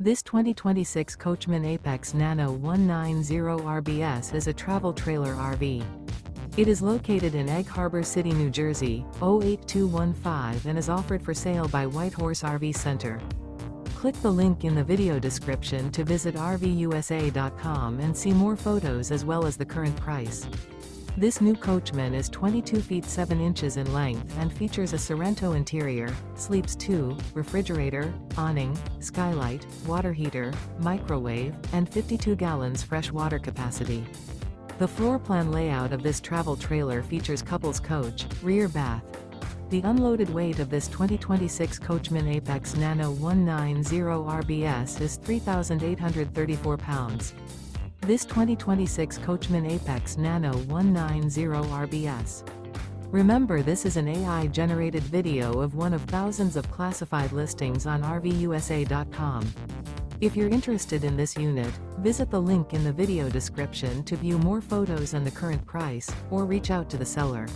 This 2026 Coachmen Apex Nano 190 RBS is a travel trailer RV. It is located in Egg Harbor City, New Jersey, 08215 and is offered for sale by Whitehorse RV Center. Click the link in the video description to visit RVUSA.com and see more photos as well as the current price. This new Coachmen is 22 feet 7 inches in length and features a SORRENTO interior, sleeps 2, refrigerator, awning, skylight, water heater, microwave, and 52 gallons fresh water capacity. The floor plan layout of this travel trailer features couples coach, rear bath. The unloaded weight of this 2026 Coachmen Apex Nano 190 RBS is 3,834 pounds. This 2026 Coachmen Apex Nano 190 RBS. Remember, this is an AI-generated video of one of thousands of classified listings on RVUSA.com. If you're interested in this unit, visit the link in the video description to view more photos and the current price, or reach out to the seller.